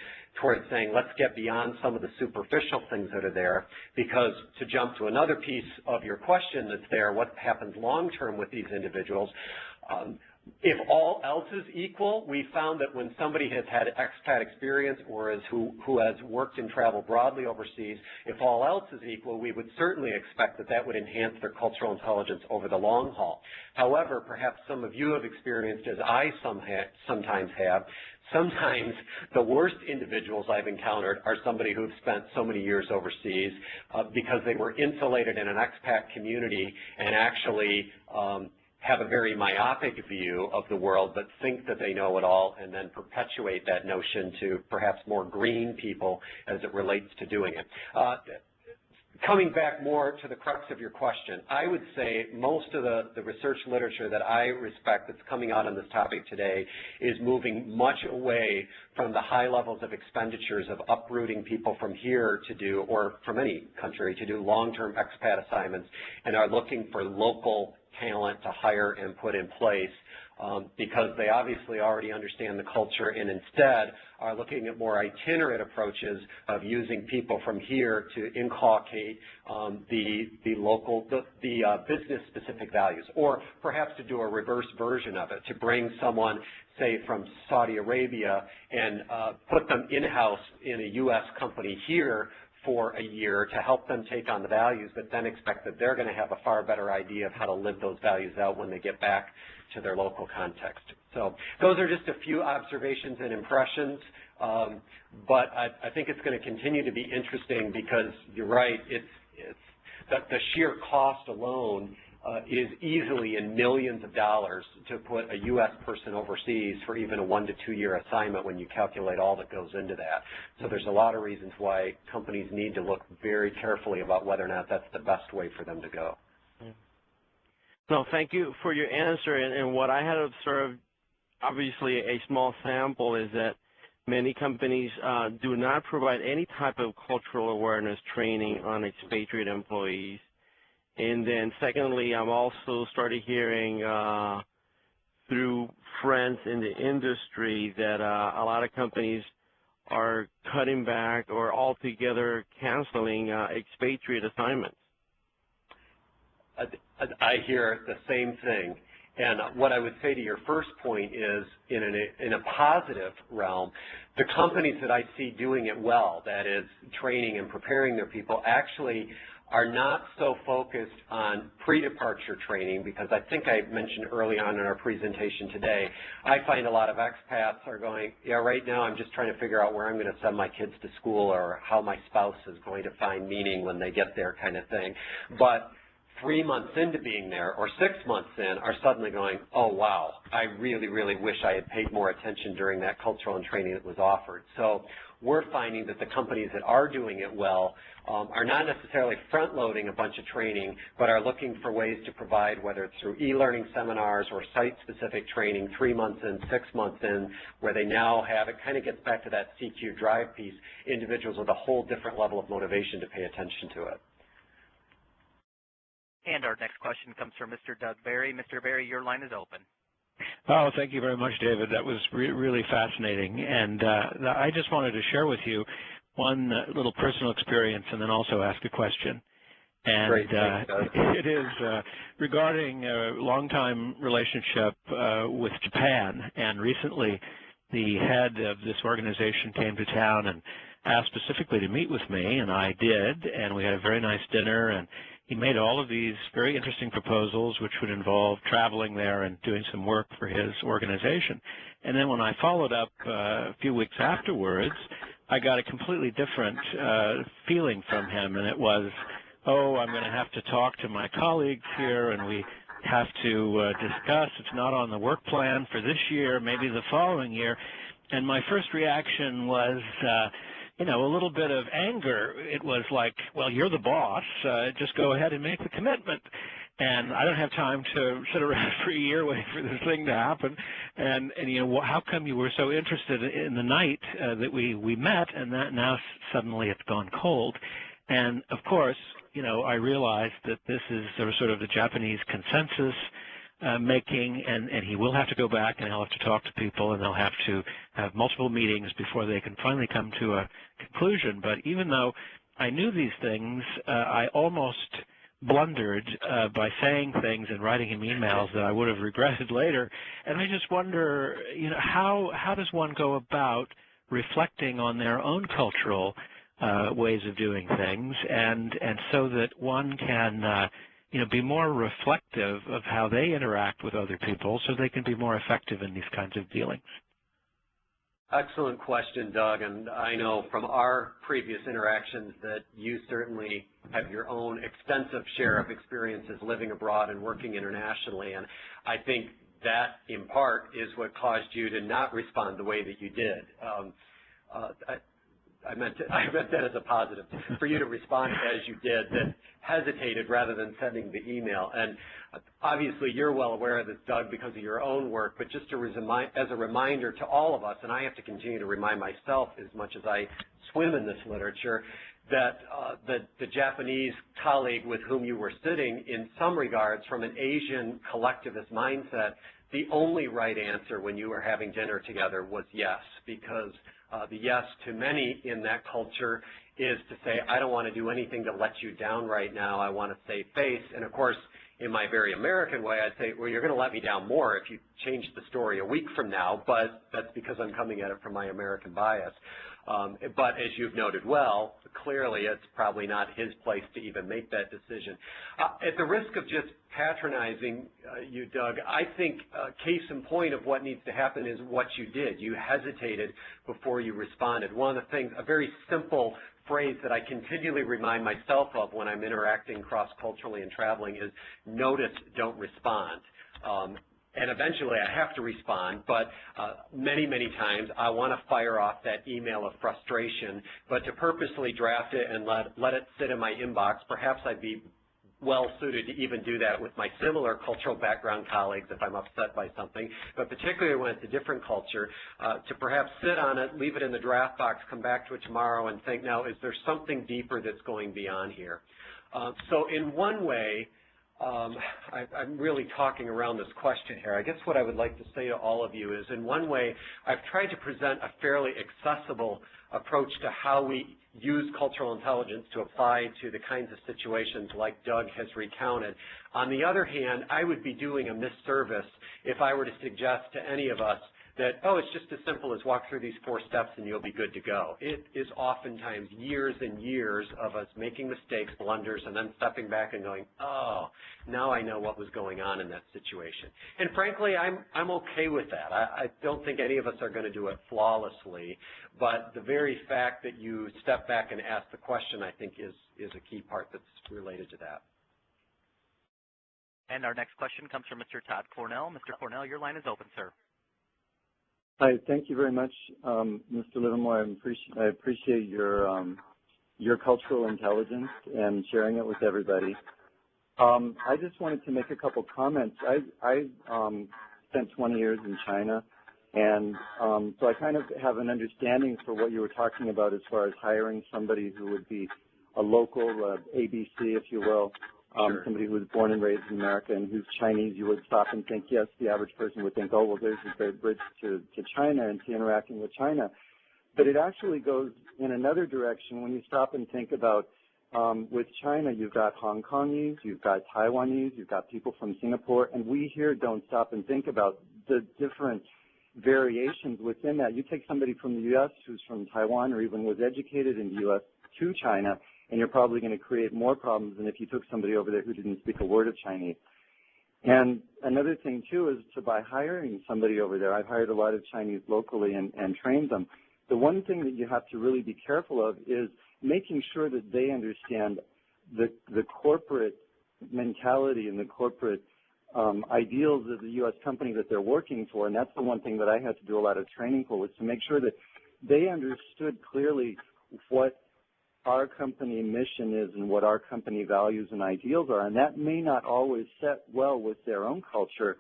Speaker 3: towards saying, let's get beyond some of the superficial things that are there, because to jump to another piece of your question that's there, what happens long-term with these individuals, if all else is equal, we found that when somebody has had expat experience or who has worked and traveled broadly overseas, if all else is equal, we would certainly expect that that would enhance their cultural intelligence over the long haul. However, perhaps some of you have experienced, as I sometimes have, sometimes the worst individuals I've encountered are somebody who've spent so many years overseas because they were insulated in an expat community and actually have a very myopic view of the world, but think that they know it all, and then perpetuate that notion to perhaps more green people as it relates to doing it. Coming back more to the crux of your question, I would say most of the research literature that I respect that's coming out on this topic today is moving much away from the high levels of expenditures of uprooting people from here to do, or from any country, to do long-term expat assignments, and are looking for local talent to hire and put in place because they obviously already understand the culture, and instead are looking at more itinerant approaches of using people from here to inculcate the business-specific values, or perhaps to do a reverse version of it, to bring someone, say, from Saudi Arabia and put them in-house in a U.S. company here for a year to help them take on the values, but then expect that they're going to have a far better idea of how to live those values out when they get back to their local context. So those are just a few observations and impressions, but I think it's going to continue to be interesting because you're right, it's the sheer cost alone is easily in millions of dollars to put a U.S. person overseas for even a 1 to 2 year assignment when you calculate all that goes into that. So there's a lot of reasons why companies need to look very carefully about whether or not that's the best way for them to go.
Speaker 4: No, thank you for your answer. And what I had observed, obviously a small sample, is that many companies do not provide any type of cultural awareness training on expatriate employees. And then secondly, I'm also started hearing through friends in the industry that a lot of companies are cutting back or altogether canceling expatriate assignments.
Speaker 3: I hear the same thing. And what I would say to your first point is, in a positive realm, the companies that I see doing it well, that is training and preparing their people, actually are not so focused on pre-departure training, because I think I mentioned early on in our presentation today, I find a lot of expats are going, yeah, right now I'm just trying to figure out where I'm going to send my kids to school or how my spouse is going to find meaning when they get there, kind of thing. But 3 months into being there or 6 months in are suddenly going, oh, wow, I really, really wish I had paid more attention during that cultural and training that was offered. So we're finding that the companies that are doing it well are not necessarily front-loading a bunch of training, but are looking for ways to provide, whether it's through e-learning seminars or site-specific training, 3 months in, 6 months in, where they now have, it kind of gets back to that CQ drive piece, individuals with a whole different level of motivation to pay attention to it.
Speaker 1: And our next question comes from Mr. Doug Berry. Mr. Berry, your line is open.
Speaker 5: Oh, thank you very much, David. That was really fascinating. And I just wanted to share with you one little personal experience and then also ask a question. And
Speaker 3: Great, thanks, Doug.
Speaker 5: It is regarding a long-time relationship with Japan. And recently, the head of this organization came to town and asked specifically to meet with me, and I did. And we had a very nice dinner, and he made all of these very interesting proposals, which would involve traveling there and doing some work for his organization. And then when I followed up a few weeks afterwards, I got a completely different feeling from him, and it was, oh, I'm going to have to talk to my colleagues here, and we have to discuss. It's not on the work plan for this year, maybe the following year. And my first reaction was, a little bit of anger. It was like, well, you're the boss. Just go ahead and make the commitment. And I don't have time to sit around for a year waiting for this thing to happen. And how come you were so interested in the night that we met, and that now suddenly it's gone cold? And, of course, I realized that this is sort of the Japanese consensus making, and he will have to go back and he'll have to talk to people, and they'll have to have multiple meetings before they can finally come to a conclusion. But even though I knew these things, I almost blundered by saying things and writing him emails that I would have regretted later. And I just wonder, how does one go about reflecting on their own cultural ways of doing things, and so that one can be more reflective of how they interact with other people so they can be more effective in these kinds of dealings?
Speaker 3: Excellent question, Doug, and I know from our previous interactions that you certainly have your own extensive share of experiences living abroad and working internationally, and I think that, in part, is what caused you to not respond the way that you did. I meant that as a positive, for you to respond as you did, that hesitated rather than sending the email. And obviously you're well aware of this, Doug, because of your own work, but just as a reminder to all of us, and I have to continue to remind myself as much as I swim in this literature, that the Japanese colleague with whom you were sitting, in some regards, from an Asian collectivist mindset, the only right answer when you were having dinner together was yes, because the yes to many in that culture is to say, I don't want to do anything to let you down right now. I want to save face. And, of course, in my very American way, I'd say, well, you're going to let me down more if you change the story a week from now, but that's because I'm coming at it from my American bias. But as you've noted well, clearly it's probably not his place to even make that decision. At the risk of just patronizing you, Doug, I think case in point of what needs to happen is what you did. You hesitated before you responded. One of the things, a very simple phrase that I continually remind myself of when I'm interacting cross-culturally and traveling is notice, don't respond. And eventually I have to respond, but many, many times I want to fire off that email of frustration, but to purposely draft it and let it sit in my inbox, perhaps I'd be well suited to even do that with my similar cultural background colleagues if I'm upset by something, but particularly when it's a different culture, to perhaps sit on it, leave it in the draft box, come back to it tomorrow and think, now, is there something deeper that's going beyond here? So in one way, I'm really talking around this question here. I guess what I would like to say to all of you is, in one way, I've tried to present a fairly accessible approach to how we use cultural intelligence to apply to the kinds of situations like Doug has recounted. On the other hand, I would be doing a misservice if I were to suggest to any of us that, oh, it's just as simple as walk through these 4 steps and you'll be good to go. It is oftentimes years and years of us making mistakes, blunders, and then stepping back and going, oh, now I know what was going on in that situation. And frankly, I'm okay with that. I don't think any of us are going to do it flawlessly, but the very fact that you step back and ask the question, I think, is a key part that's related to that.
Speaker 1: And our next question comes from Mr. Todd Cornell. Mr. Cornell, your line is open, sir.
Speaker 6: Hi, thank you very much, Mr. Livermore. I appreciate your cultural intelligence and sharing it with everybody. I just wanted to make a couple comments. I spent 20 years in China, and so I kind of have an understanding for what you were talking about as far as hiring somebody who would be a local ABC, if you will.
Speaker 3: Sure.
Speaker 6: Somebody who was born and raised in America and who's Chinese, you would stop and think, yes, the average person would think, oh, well, there's a great bridge to China and to interacting with China. But it actually goes in another direction when you stop and think about, with China, you've got Hong Kongese, you've got Taiwanese, you've got people from Singapore, and we here don't stop and think about the different variations within that. You take somebody from the U.S. who's from Taiwan or even was educated in the U.S. to China, and you're probably going to create more problems than if you took somebody over there who didn't speak a word of Chinese. And another thing, too, is by hiring somebody over there, I've hired a lot of Chinese locally and trained them. The one thing that you have to really be careful of is making sure that they understand the corporate mentality and the corporate ideals of the U.S. company that they're working for. And that's the one thing that I had to do a lot of training for, was to make sure that they understood clearly what our company mission is and what our company values and ideals are, and that may not always set well with their own culture,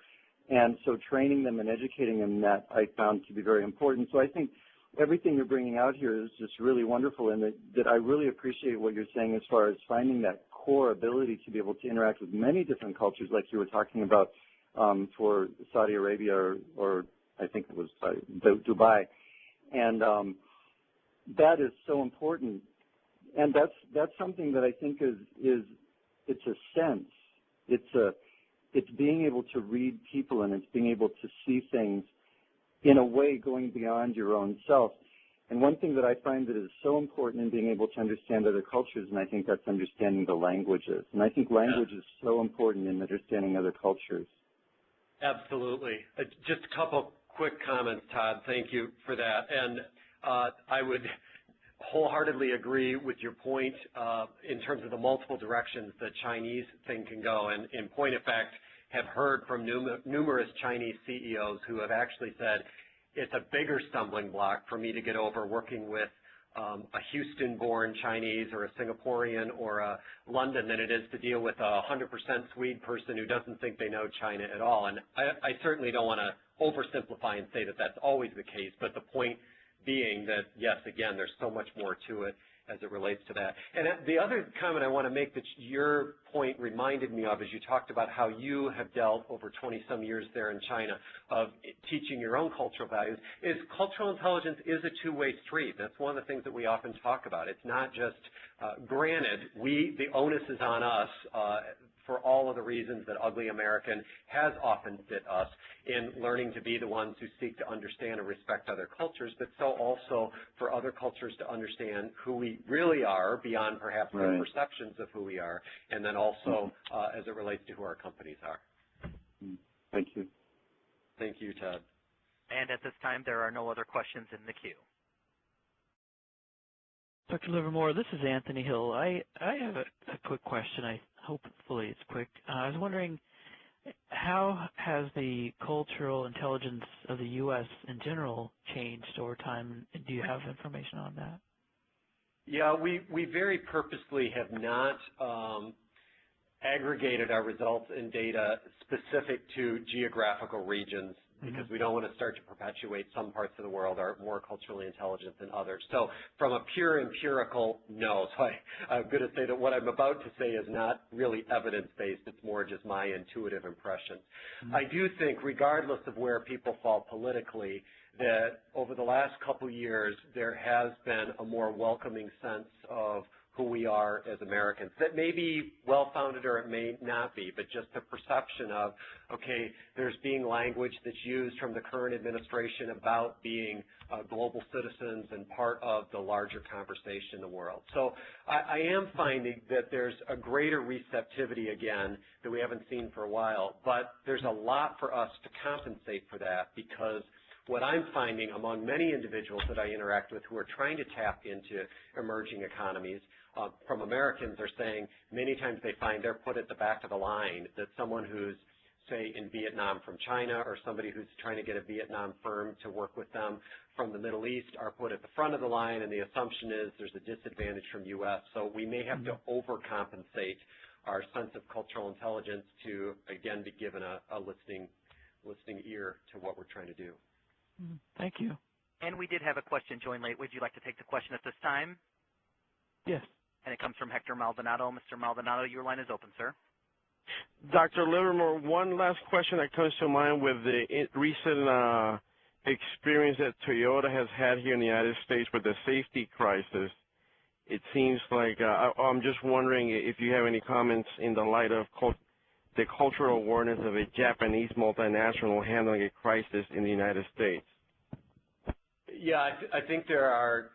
Speaker 6: and so training them and educating them, that I found to be very important. So I think everything you're bringing out here is just really wonderful, and that I really appreciate what you're saying as far as finding that core ability to be able to interact with many different cultures, like you were talking about for Saudi Arabia or I think it was Dubai, and that is so important. And that's something that I think is it's a sense. It's being able to read people, and it's being able to see things in a way going beyond your own self. And one thing that I find that is so important in being able to understand other cultures, and I think that's understanding the languages. And I think language is so important in understanding other cultures.
Speaker 3: Absolutely. Just a couple quick comments, Todd. Thank you for that. And I would wholeheartedly agree with your point in terms of the multiple directions the Chinese thing can go. And in point of fact, have heard from numerous Chinese CEOs who have actually said, it's a bigger stumbling block for me to get over working with a Houston-born Chinese or a Singaporean or a London than it is to deal with a 100% Swede person who doesn't think they know China at all. And I certainly don't want to oversimplify and say that that's always the case, but the point being that, yes, again, there's so much more to it as it relates to that. And the other comment I want to make that your point reminded me of as you talked about how you have dealt over 20-some years there in China of teaching your own cultural values is cultural intelligence is a two-way street. That's one of the things that we often talk about. It's not just, granted, the onus is on us for all of the reasons that ugly American has often fit us in learning to be the ones who seek to understand and respect other cultures, but so also for other cultures to understand who we really are beyond perhaps their perceptions of who we are, and then also as it relates to who our companies are.
Speaker 6: Thank you.
Speaker 3: Thank you, Todd.
Speaker 1: And at this time, there are no other questions in the queue.
Speaker 2: Dr. Livermore, this is Anthony Hill. I have a quick question. Hopefully it's quick. I was wondering, how has the cultural intelligence of the U.S. in general changed over time? Do you have information on that?
Speaker 3: Yeah, we very purposely have not aggregated our results and data specific to geographical regions, because we don't want to start to perpetuate some parts of the world are more culturally intelligent than others. So from a pure empirical, no. So I'm going to say that what I'm about to say is not really evidence-based. It's more just my intuitive impression. I do think, regardless of where people fall politically, that over the last couple years, there has been a more welcoming sense of who we are as Americans. That may be well-founded or it may not be, but just the perception of, okay, there's being language that's used from the current administration about being global citizens and part of the larger conversation in the world. So I am finding that there's a greater receptivity again that we haven't seen for a while, but there's a lot for us to compensate for that, because what I'm finding among many individuals that I interact with who are trying to tap into emerging economies from Americans are saying many times they find they're put at the back of the line, that someone who's, say, in Vietnam from China, or somebody who's trying to get a Vietnam firm to work with them from the Middle East are put at the front of the line, and the assumption is there's a disadvantage from U.S. So we may have to overcompensate our sense of cultural intelligence to, again, be given a listening ear to what we're trying to do.
Speaker 2: Thank you.
Speaker 1: And we did have a question join late. Would you like to take the question at this time?
Speaker 2: Yes.
Speaker 1: And it comes from Hector Maldonado. Mr. Maldonado, your line is open, sir.
Speaker 4: Dr. Livermore, one last question that comes to mind with the recent experience that Toyota has had here in the United States with the safety crisis. It seems like I'm just wondering if you have any comments in the light of the cultural awareness of a Japanese multinational handling a crisis in the United States.
Speaker 3: Yeah, I think there are.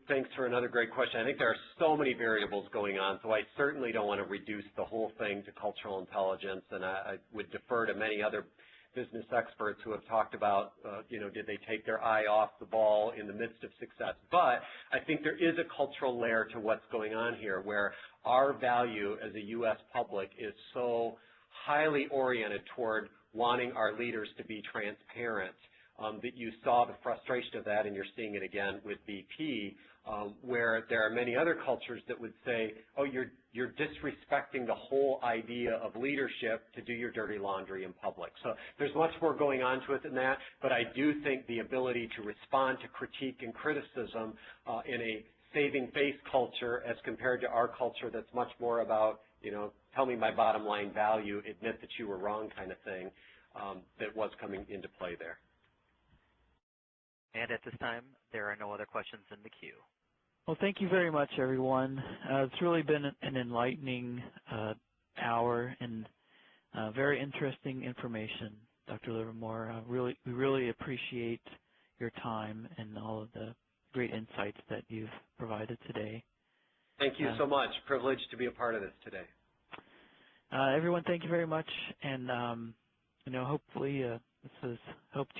Speaker 3: Thanks for another great question. I think there are so many variables going on, so I certainly don't want to reduce the whole thing to cultural intelligence, and I would defer to many other business experts who have talked about, did they take their eye off the ball in the midst of success. But I think there is a cultural layer to what's going on here, where our value as a U.S. public is so highly oriented toward wanting our leaders to be transparent, that you saw the frustration of that, and you're seeing it again with BP, where there are many other cultures that would say, oh, you're disrespecting the whole idea of leadership to do your dirty laundry in public. So there's much more going on to it than that, but I do think the ability to respond to critique and criticism in a saving face culture as compared to our culture that's much more about, tell me my bottom line value, admit that you were wrong kind of thing, that was coming into play there.
Speaker 1: And at this time, there are no other questions in the queue.
Speaker 2: Well, thank you very much, everyone. It's really been an enlightening hour and very interesting information, Dr. Livermore. We really appreciate your time and all of the great insights that you've provided today.
Speaker 3: Thank you so much. Privileged to be a part of this today.
Speaker 2: Everyone, thank you very much, and hopefully this has helped